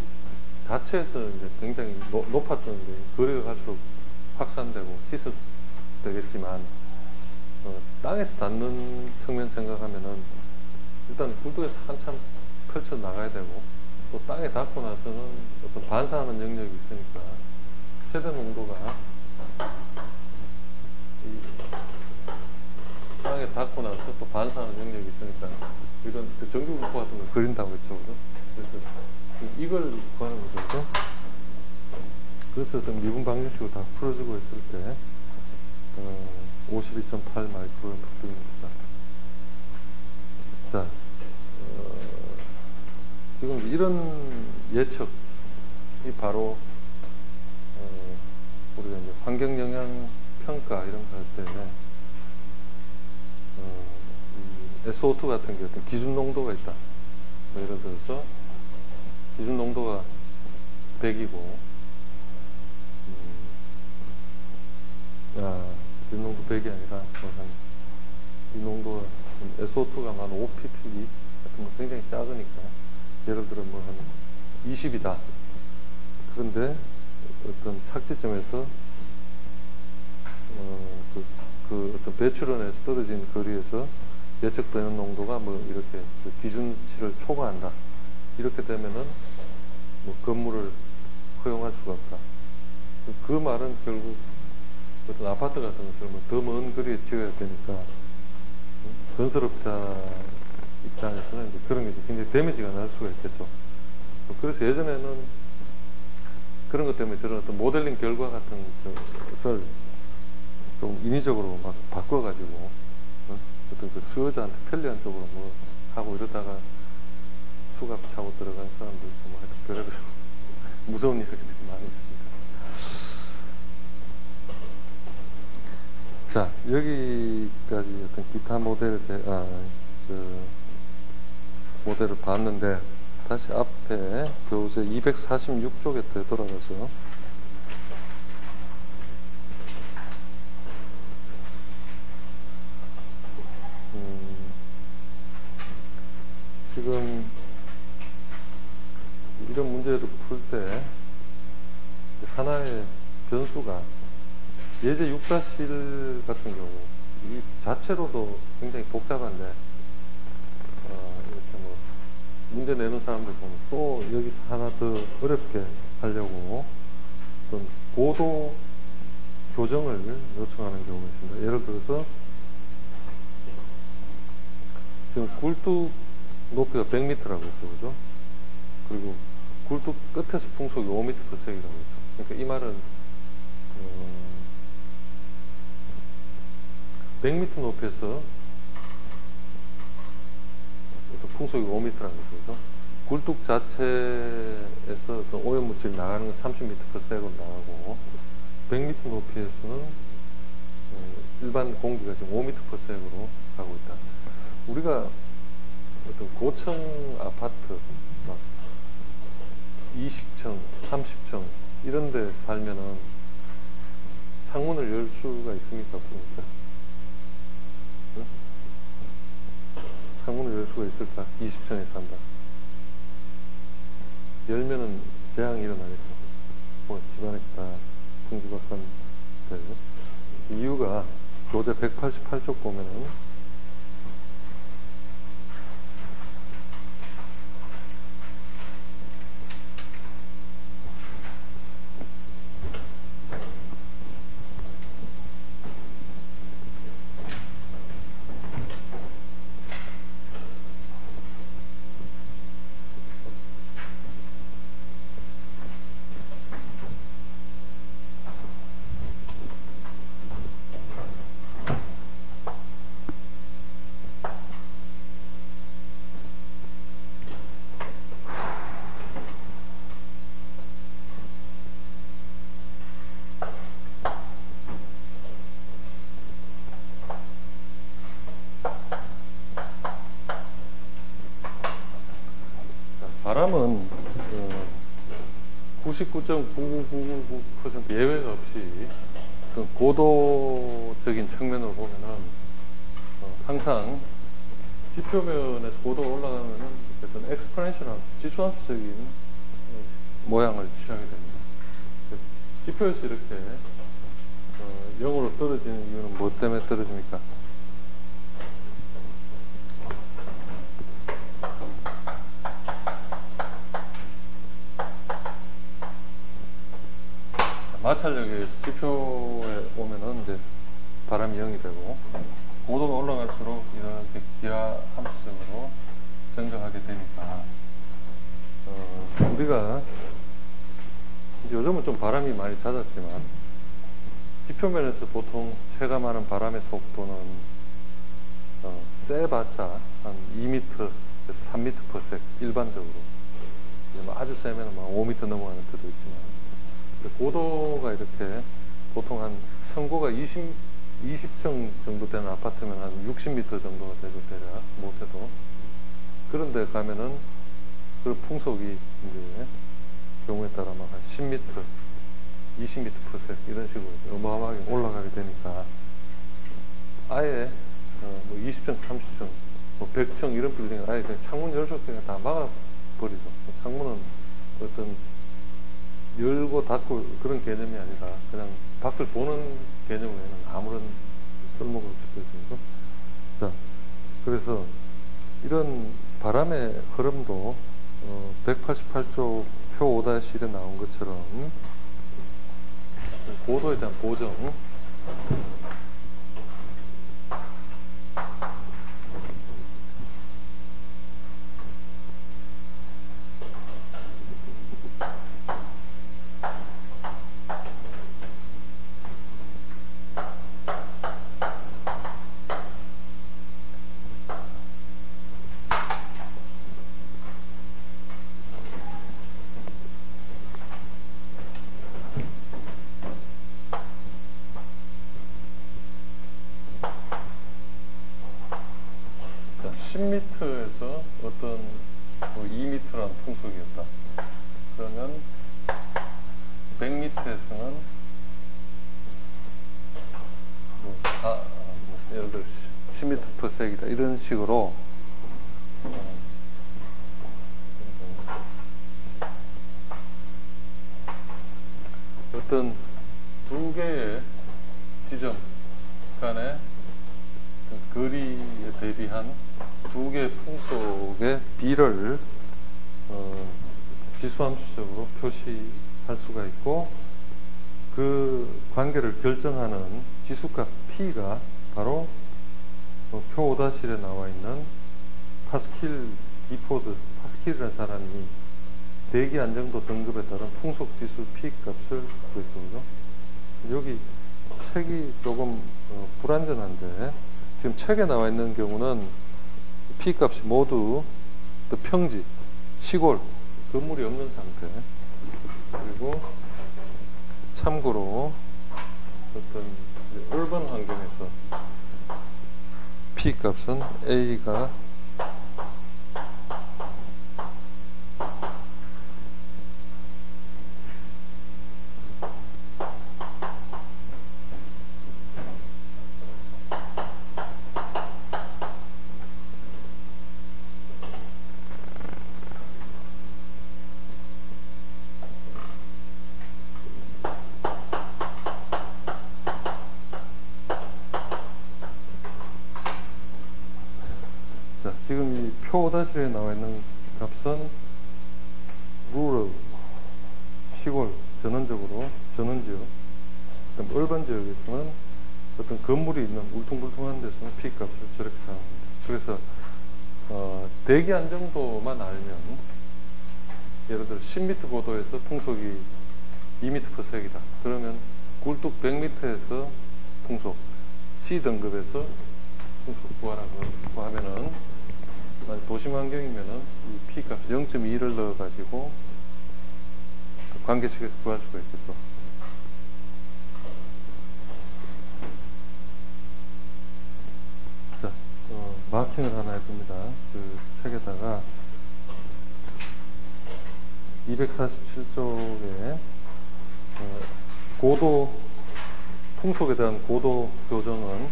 [SPEAKER 1] 자체에서 이제 굉장히 높았던데 거리가 갈수록 확산되고 희석되겠지만, 땅에서 닿는 측면 생각하면은 일단 굴뚝에서 한참 펼쳐 나가야 되고, 또 땅에 닿고 나서는 어떤 반사하는 영역이 있으니까 최대 농도가 이 땅에 닿고 나서 또 반사하는 영역이 있으니까 이런 그 전기굴뚝 같은 걸 그린다고 했죠, 그죠? 그래서 이걸 구하는 거죠, 그죠? 그래서 어떤 미분 방정식으로 다 풀어주고 있을 때 52.8 마이크로그램 per 큐빅미터. 자, 지금 이런 예측이 바로 우리가 이제 환경 영향 평가 이런 거 할 때 SO2 같은 게 어떤 기준 농도가 있다. 뭐 예를 들어서 기준 농도가 100이고, 기준 농도 100이 아니라 이 농도가 SO2가 한 5ppb 같은 거 굉장히 작으니까, 예를 들어 뭐 한 20이다. 그런데 어떤 착지점에서 그 어떤 배출원에서 떨어진 거리에서 예측되는 농도가 뭐 이렇게 그 기준치를 초과한다. 이렇게 되면은 뭐 건물을 허용할 수가 없다. 그 말은 결국 어떤 아파트 같은 것을 뭐 더 먼 거리에 지어야 되니까 건설업자 입장에서는 이제 그런 게 굉장히 데미지가 날 수가 있겠죠. 그래서 예전에는 그런 것 때문에 저런 어떤 모델링 결과 같은 것을 좀 인위적으로 막 바꿔가지고 어떤 그 수요자한테 편리한 쪽으로 뭐 하고 이러다가 수갑 차고 들어간 사람도 있고 뭐 하여튼 별의별 무서운 이야기들이 많이 있습니다. 자, 여기까지 어떤 기타 모델을 봤는데, 다시 앞에 교재 246쪽에 되돌아가서 지금 이런 문제를 풀 때 하나의 변수가 예제 6-1 같은 경우 이 자체로도 굉장히 복잡한데 이렇게 뭐 문제 내는 사람들 보면 또 여기서 하나 더 어렵게 하려고 어떤 고도 교정을 요청하는 경우가 있습니다. 예를 들어서 지금 굴뚝 높이가 100m라고 했죠, 그죠? 그리고 굴뚝 끝에서 풍속이 5m/s이라고 했죠. 그러니까 이 말은 100m 높이에서 풍속이 5m라는 거죠, 그죠? 굴뚝 자체에서 어떤 오염물질이 나가는 건 30m/s로 나가고, 100m 높이에서는 일반 공기가 지금 5m/s로 가고 있다. 우리가 어떤 고층 아파트, 막 20층, 30층 이런 데 살면은 창문을 열 수가 있습니까? 없습니까? 응? 창문을 열 수가 있을까? 20층에 산다. 열면은 재앙이 일어나겠죠. 뭐 집안에 다 풍지박산 되죠. 이유가 교재 188쪽 보면은 99.999% 예외가 없이 그 고도적인 측면으로 보면은 항상 지표면에서 고도가 올라가면은 어떤 엑스포넨셜한 지수함수적인 모양을 취하게 됩니다. 지표에서 이렇게 0으로 떨어지는 이유는 뭐 때문에 떨어집니까? 마찰력의 지표에 오면은 이제 바람이 0이 되고 고도가 올라갈수록 이렇게 기하 함수적으로 증가하게 되니까 우리가 이제 요즘은 좀 바람이 많이 잦았지만 지표면에서 보통 체감하는 바람의 속도는 세봤자 한 2m, 3m/s 일반적으로 아주 세면 5m 넘어가는 때도 있지만 고도가 이렇게 보통 한 층고가 20층 정도 되는 아파트면 한 60m 정도가 되죠, 대략 못해도. 그런데 가면은 그 풍속이 이제 경우에 따라 막 한 10m, 20m/s 이런 식으로 어마어마하게 올라가게 되니까 아예 뭐 20층, 30층, 뭐 100층 이런 빌딩은 아예 그냥 창문 열수 없이 그냥 다 막아버리죠. 창문은 어떤 열고 닫고 그런 개념이 아니라 그냥 밖을 보는 개념에는 아무런 쓸모가 없을 것이고. 자, 그래서 이런 바람의 흐름도 188조 표 5-1에 나온 것처럼 고도에 대한 보정, 자, 10m에서 어떤 뭐 2m라는 풍속이었다. 그러면 100m에서는 뭐 예를 들어 10m/s이다 이런 식으로 어떤 두 개의 지점 간의 거리에 대비한 두 개의 풍속의 비를 지수함수적으로 표시할 수가 있고, 그 관계를 결정하는 지수값 P가 바로 표 5-1에 나와 있는 파스킬 기포드, 파스킬이라는 사람이 대기 안정도 등급에 따른 풍속 지수 P 값을 구했거든요. 여기 책이 조금 불완전한데 지금 책에 나와 있는 경우는 P 값이 모두 또 평지, 시골, 건물이 없는 상태. 그리고 참고로 어떤 urban 환경에서 P 값은 A가 지금 이 표 5-1에 나와 있는 값은 rural, 시골, 전원적으로, 전원지역, 그다음 urban 지역에서는 어떤 건물이 있는 울퉁불퉁한 데서는 P 값을 저렇게 사용합니다. 그래서 대기 안정도만 알면 예를 들어 10m 고도에서 풍속이 2m/s이다. 그러면 굴뚝 100m에서 풍속 C 등급에서 풍속 구하라고 하면은 도심 환경이면은 이 P 값 0.2를 넣어가지고 관계식에서 구할 수가 있겠죠. 자, 마킹을 하나 해둡니다. 그 책에다가 247쪽에 고도 풍속에 대한 고도 교정은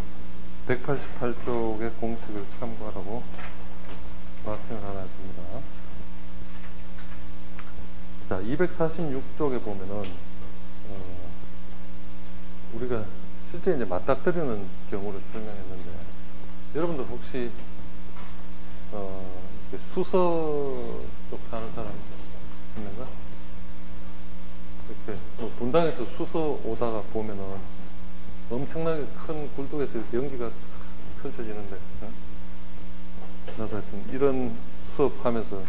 [SPEAKER 1] 188쪽의 공식을 참고하라고 마킹을 하나 했습니다. 자, 246쪽에 보면은 우리가 실제 이제 맞닥뜨리는 경우를 설명했는데, 여러분들 혹시 수서 쪽 사는 사람 있는가? 이렇게 뭐 분당에서 수서 오다가 보면은 엄청나게 큰 굴뚝에서 이렇게 연기가 펼쳐지는데, 나도 하여튼 이런 수업하면서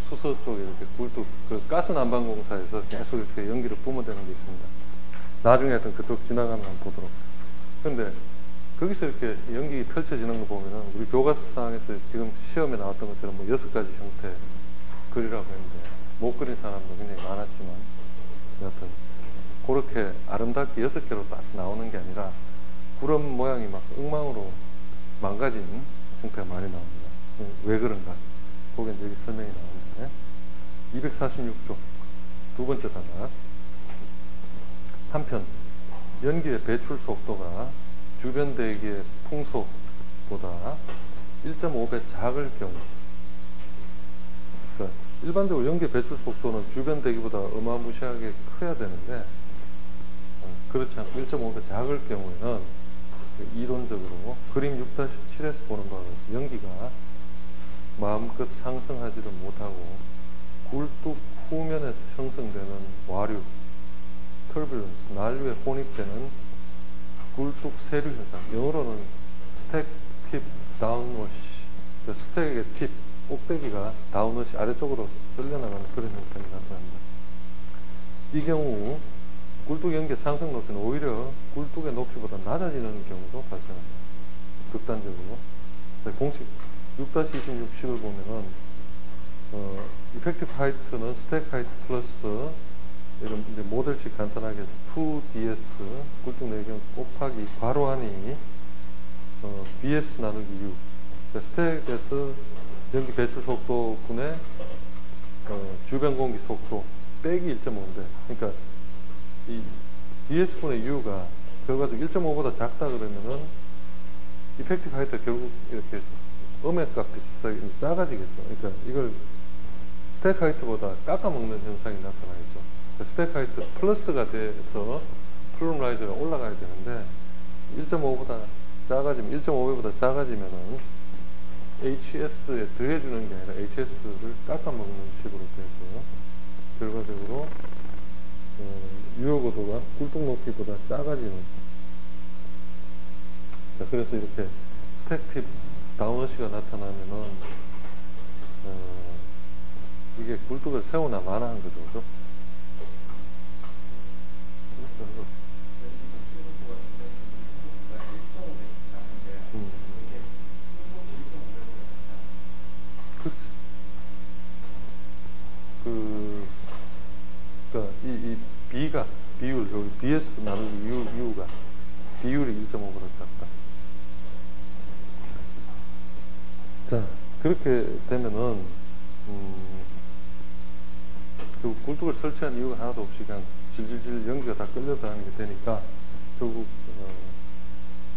[SPEAKER 1] 수서 쪽에 이렇게 굴뚝, 그 가스 난방공사에서 계속 이렇게 연기를 뿜어대는 게 있습니다. 나중에 하여튼 그쪽 지나가면 한번 보도록. 근데 거기서 이렇게 연기 펼쳐지는 거 보면은 우리 교과서상에서 지금 시험에 나왔던 것처럼 뭐 6가지 형태 그리라고 했는데, 못 그린 사람도 굉장히 많았지만, 여하튼 그렇게 아름답게 6개로 딱 나오는 게 아니라 구름 모양이 막 엉망으로 망가진 형태가 많이 나옵니다. 왜 그런가? 그게 이제 여기 설명이 나오는데, 246쪽 두 번째 단락. 한편 연기의 배출 속도가 주변 대기의 풍속보다 1.5배 작을 경우, 그러니까 일반적으로 연기 배출 속도는 주변 대기보다 어마무시하게 커야 되는데, 그렇지 않고 1.5배 작을 경우에는 이론적으로 그림 6-7에서 보는 바와 같이 연기가 마음껏 상승하지를 못하고 굴뚝 후면에서 형성되는 와류, 터뷸런스, 난류에 혼입되는 굴뚝 세류 현상, 영어로는 스택 팁 다운워시, 스택의 팁, 꼭대기가 다운워시 아래쪽으로 쓸려나가는 그런 형태를 나타납니다. 이 경우 굴뚝 연기의 상승 높이는 오히려 굴뚝의 높이보다 낮아지는 경우도 발생합니다. 극단적으로. 공식 6-26식을 보면은 이펙티브 하이트는 스택 하이트 플러스 이런 이제 모델식 간단하게 해서 2ds 굴뚝 내경 곱하기 괄호 안이 bs 나누기 u, 그러니까 스택에서 연기 배출 속도 분의 주변 공기 속도 빼기 1.5인데, 그러니까 이 bs분의 u가 결과적으로 1.5보다 작다 그러면은 이펙티브 하이트가 결국 이렇게 음액 값 비슷하게 작아지겠죠. 그러니까 이걸 스택 하이트보다 깎아먹는 현상이 나타나겠죠. 스택 하이트 플러스가 돼서 플룸 라이즈가 올라가야 되는데 1.5보다 작아지면, 1.5배보다 작아지면은 HS에 더해주는 게 아니라 HS를 깎아먹는 식으로 돼서 결과적으로 유효고도가 굴뚝 높이보다 작아지는. 자, 그래서 이렇게 스택 팁 다운워시가 나타나면은 이게 굴뚝을 세우나 마나 한 거죠. 그죠? 그러니까 이 B가 비율, 여기 BS 나누기 U가 비율이 1.5보다 작다. 자, 그렇게 되면은 그 굴뚝을 설치한 이유가 하나도 없이 그냥 질질질 연기가 다 끌려다니게 되니까 결국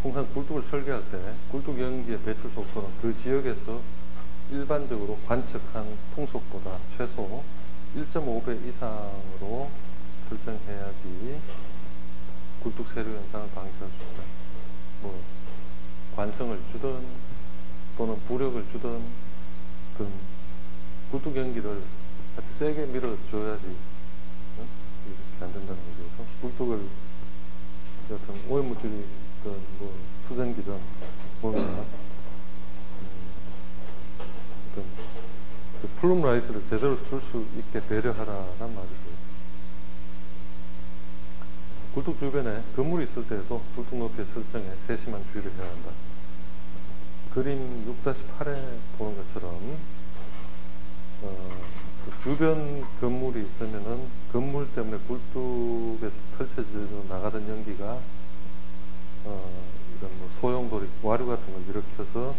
[SPEAKER 1] 통상 굴뚝을 설계할 때 굴뚝 연기의 배출 속도는 그 지역에서 일반적으로 관측한 풍속보다 최소 1.5배 이상으로 설정해야지 굴뚝 세류 현상을 방지할 수 있다. 뭐 관성을 주든 또는 부력을 주든 굴뚝 연기를 세게 밀어줘야지 이렇게 안 된다는 거죠. 굴뚝을 여튼 오염물질이든 뭐 수증기든 뭔가 그 플룸 라이스를 제대로 쓸 수 있게 배려하라는 말이죠. 굴뚝 주변에 건물이 있을 때에도 굴뚝 높이의 설정에 세심한 주의를 해야 한다. 그림 6-8에 보는 것처럼 그 주변 건물이 있으면은 건물 때문에 굴뚝에서 펼쳐져 나가던 연기가 이런 뭐 소용돌이, 와류 같은 걸 일으켜서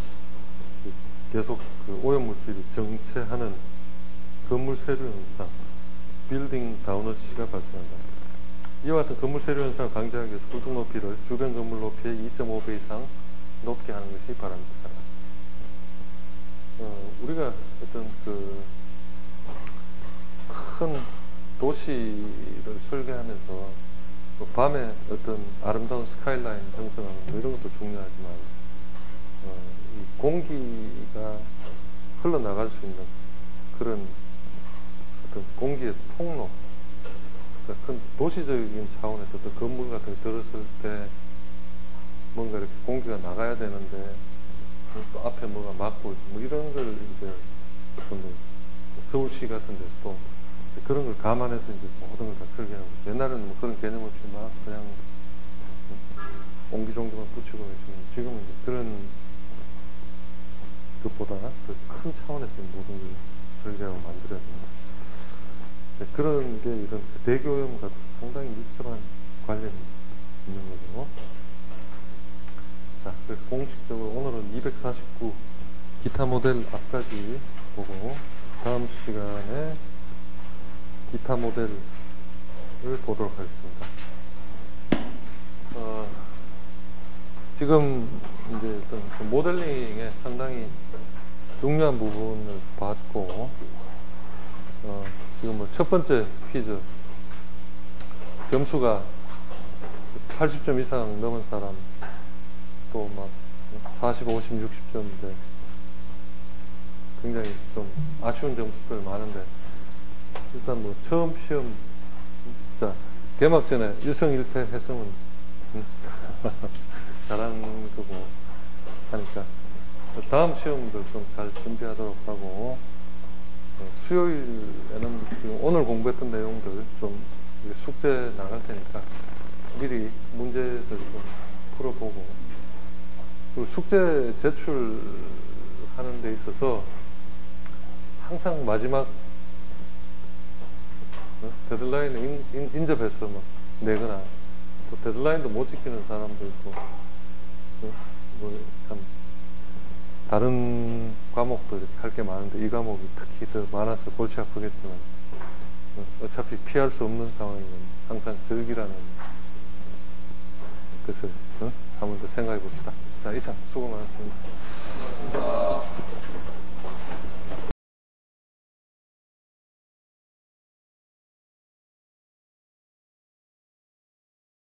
[SPEAKER 1] 계속 그 오염물질이 정체하는 건물 세류 현상, 빌딩 다우너시가 발생한다. 이와 같은 건물 세류 현상을 방지하기 위해서 굴뚝 높이를 주변 건물 높이의 2.5배 이상 높게 하는 것이 바람직하다. 우리가 어떤 그 큰 도시를 설계하면서 뭐 밤에 어떤 아름다운 스카이라인 형성하는 뭐 이런 것도 중요하지만 이 공기가 흘러나갈 수 있는 그런 어떤 공기의 통로, 그러니까 큰 도시적인 차원에서 어떤 건물 같은 게 들었을 때 뭔가 이렇게 공기가 나가야 되는데 또 앞에 뭐가 막고 있고 뭐 이런 걸 이제 어떤 뭐 서울시 같은 데서도 그런 걸 감안해서 이제 모든 걸 다 설계하고 있어요. 옛날에는 뭐 그런 개념 없이 막 그냥 옹기종기만 붙이고 했지만 지금은 이제 그런 것보다 더 큰 차원에서 모든 걸 설계하고 만들어야 됩니다. 그런 게 이런 대교염과 상당히 밀접한 관련이 있는 거죠. 자, 그래서 공식적으로 오늘은 249 기타 모델 앞까지 보고 다음 시간에 기타 모델을 보도록 하겠습니다. 지금 이제 어떤 그 모델링에 상당히 중요한 부분을 봤고, 지금 뭐 첫 번째 퀴즈 점수가 80점 이상 넘은 사람 또 막 40, 50, 60점인데 굉장히 좀 아쉬운 점수들 많은데 일단 뭐 처음 시험 자 개막전에 1승 1패 했으면 잘하는 거고 하니까 다음 시험들 좀 잘 준비하도록 하고 수요일에는 지금 오늘 공부했던 내용들 좀 숙제 나갈 테니까 미리 문제들 좀 풀어보고 그리고 숙제 제출하는 데 있어서 항상 마지막 데드라인을 인접해서 막 내거나 또 데드라인도 못 지키는 사람도 있고 뭐 참 다른 과목도 이렇게 할 게 많은데 이 과목이 특히 더 많아서 골치 아프겠지만 어차피 피할 수 없는 상황이면 항상 즐기라는 것을 한번 더 생각해 봅시다. 자, 이상 수고 많았습니다.